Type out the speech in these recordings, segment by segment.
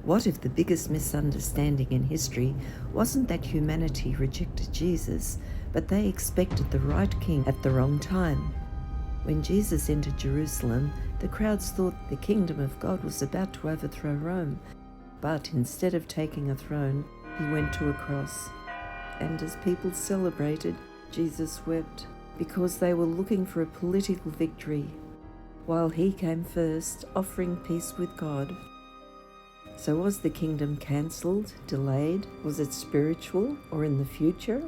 What if the biggest misunderstanding in history wasn't that humanity rejected Jesus, but they expected the right king at the wrong time? When Jesus entered Jerusalem, the crowds thought the kingdom of God was about to overthrow Rome, but instead of taking a throne, he went to a cross. And as people celebrated, Jesus wept, because they were looking for a political victory, while he came first, offering peace with God. So was the kingdom cancelled, delayed? Was it spiritual or in the future?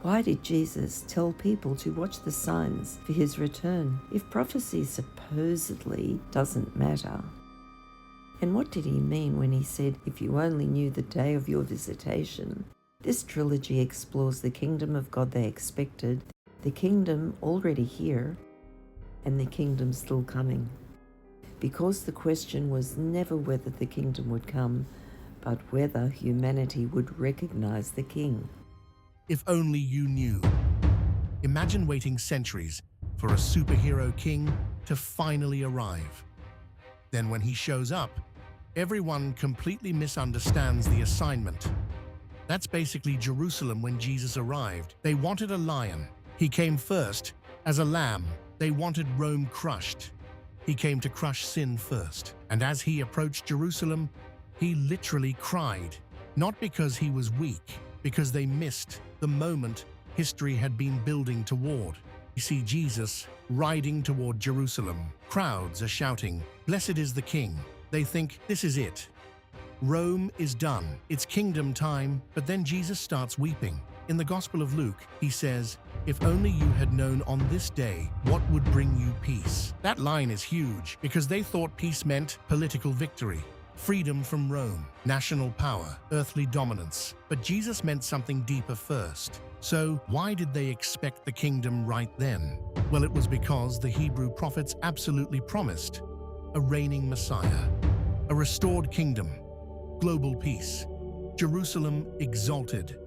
Why did Jesus tell people to watch the signs for his return if prophecy supposedly doesn't matter? And what did he mean when he said, if you only knew the day of your visitation? This trilogy explores the kingdom of God they expected, the kingdom already here, and the kingdom still coming. Because the question was never whether the kingdom would come, but whether humanity would recognize the king. If only you knew. Imagine waiting centuries for a superhero king to finally arrive. Then when he shows up, everyone completely misunderstands the assignment. That's basically Jerusalem when Jesus arrived. They wanted a lion. He came first as a lamb. They wanted Rome crushed. He came to crush sin first. And as he approached Jerusalem, he literally cried, not because he was weak, because they missed the moment history had been building toward. You see Jesus riding toward Jerusalem. Crowds are shouting, "Blessed is the King." They think this is it. Rome is done. It's kingdom time. But then Jesus starts weeping. In the Gospel of Luke, he says, "If only you had known on this day what would bring you peace." That line is huge because they thought peace meant political victory, freedom from Rome, national power, earthly dominance. But Jesus meant something deeper first. So why did they expect the kingdom right then? Well, it was because the Hebrew prophets absolutely promised a reigning Messiah, a restored kingdom, global peace, Jerusalem exalted,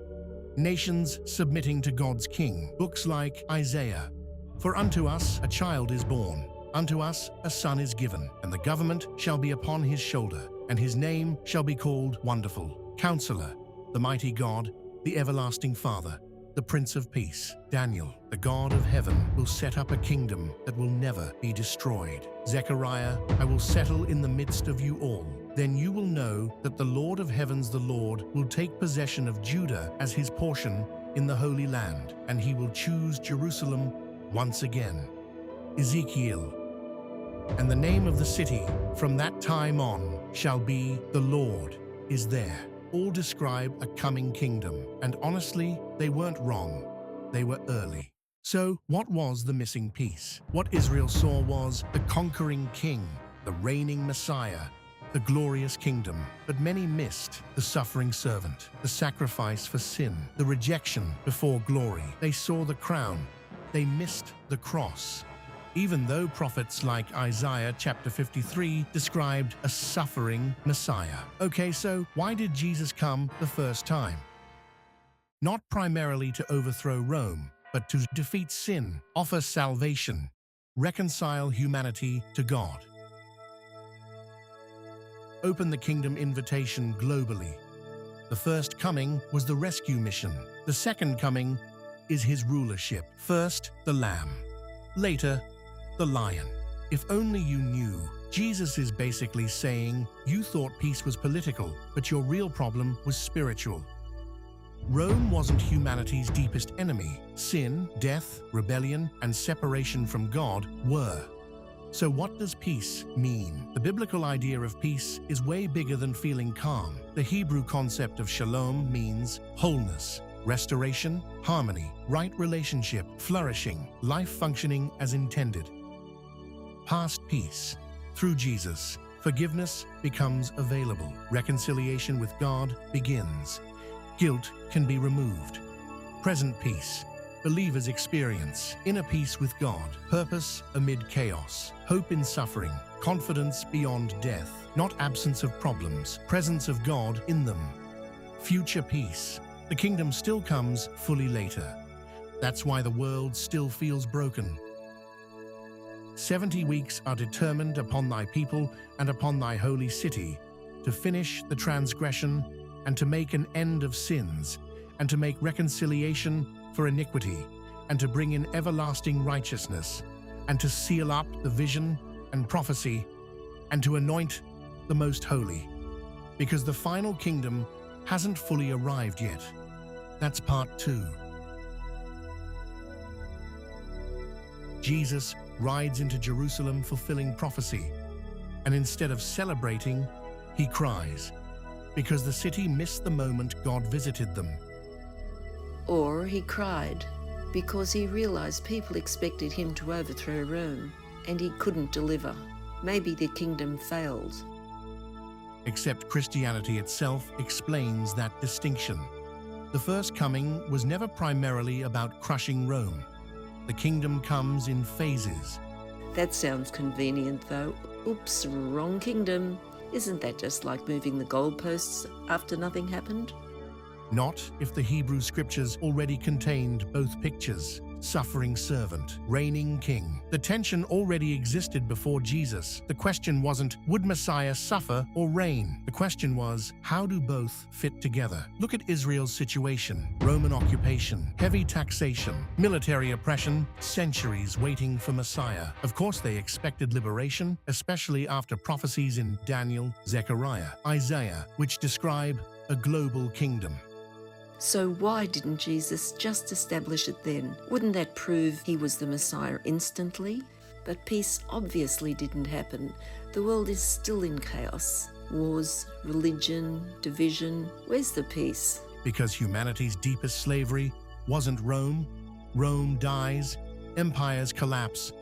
nations submitting to God's king. Books like Isaiah, "For unto us a child is born, unto us a son is given, and the government shall be upon his shoulder, and his name shall be called Wonderful, Counselor, the Mighty God, the Everlasting Father, the Prince of Peace." Daniel, "The God of heaven will set up a kingdom that will never be destroyed." Zechariah, "I will settle in the midst of you all. Then you will know that the Lord of heavens, the Lord, will take possession of Judah as his portion in the Holy Land, and he will choose Jerusalem once again." Ezekiel, "And the name of the city from that time on shall be, the Lord is there." All describe a coming kingdom, and honestly, they weren't wrong. They were early. So what was the missing piece? What Israel saw was the conquering king, the reigning Messiah, the glorious kingdom. But many missed the suffering servant, the sacrifice for sin, the rejection before glory. They saw the crown. They missed the cross. Even though prophets like Isaiah chapter 53 described a suffering Messiah. Okay, so why did Jesus come the first time? Not primarily to overthrow Rome, but to defeat sin, offer salvation, reconcile humanity to God. Open the kingdom invitation globally. The first coming was the rescue mission. The second coming is his rulership. First, the lamb. Later, the lion. If only you knew. Jesus is basically saying, you thought peace was political, but your real problem was spiritual. Rome wasn't humanity's deepest enemy. Sin, death, rebellion, and separation from God were. So what does peace mean? The biblical idea of peace is way bigger than feeling calm. The Hebrew concept of shalom means wholeness, restoration, harmony, right relationship, flourishing, life functioning as intended. Past peace. Through Jesus, forgiveness becomes available. Reconciliation with God begins. Guilt can be removed. Present peace. Believers experience inner peace with God, purpose amid chaos, hope in suffering, confidence beyond death, not absence of problems, presence of God in them. Future peace. The kingdom still comes fully later. That's why the world still feels broken. 70 weeks are determined upon thy people and upon thy holy city, to finish the transgression and to make an end of sins and to make reconciliation for iniquity and to bring in everlasting righteousness and to seal up the vision and prophecy and to anoint the most holy. Because the final kingdom hasn't fully arrived yet. That's part 2. Jesus rides into Jerusalem fulfilling prophecy, and instead of celebrating, he cries, because the city missed the moment God visited them. Or he cried because he realized people expected him to overthrow Rome, and he couldn't deliver. Maybe the kingdom failed. Except Christianity itself explains that distinction. The first coming was never primarily about crushing Rome. The kingdom comes in phases. That sounds convenient, though. Oops, wrong kingdom. Isn't that just like moving the goalposts after nothing happened? Not if the Hebrew scriptures already contained both pictures: suffering servant, reigning king. The tension already existed before Jesus. The question wasn't, would Messiah suffer or reign? The question was, how do both fit together? Look at Israel's situation: Roman occupation, heavy taxation, military oppression, centuries waiting for Messiah. Of course they expected liberation, especially after prophecies in Daniel, Zechariah, Isaiah, which describe a global kingdom. So why didn't Jesus just establish it then? Wouldn't that prove he was the Messiah instantly? But peace obviously didn't happen. The world is still in chaos. Wars, religion, division. Where's the peace? Because humanity's deepest slavery wasn't Rome. Rome dies, empires collapse.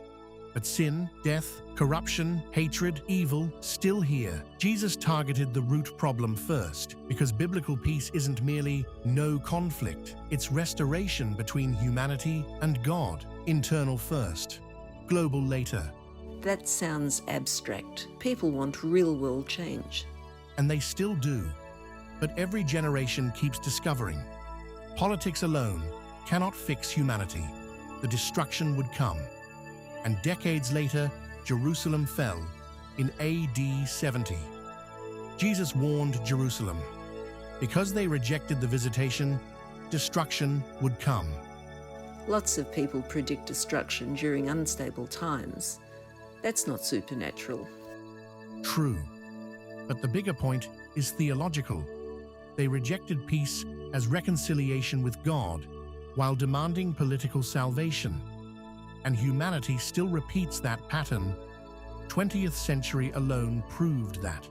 But sin, death, corruption, hatred, evil, still here. Jesus targeted the root problem first, because biblical peace isn't merely no conflict. It's restoration between humanity and God. Internal first, global later. That sounds abstract. People want real-world change. And they still do. But every generation keeps discovering. Politics alone cannot fix humanity. The destruction would come. And decades later, Jerusalem fell in AD 70. Jesus warned Jerusalem. Because they rejected the visitation, destruction would come. Lots of people predict destruction during unstable times. That's not supernatural. True. But the bigger point is theological. They rejected peace as reconciliation with God while demanding political salvation. And humanity still repeats that pattern. 20th century alone proved that.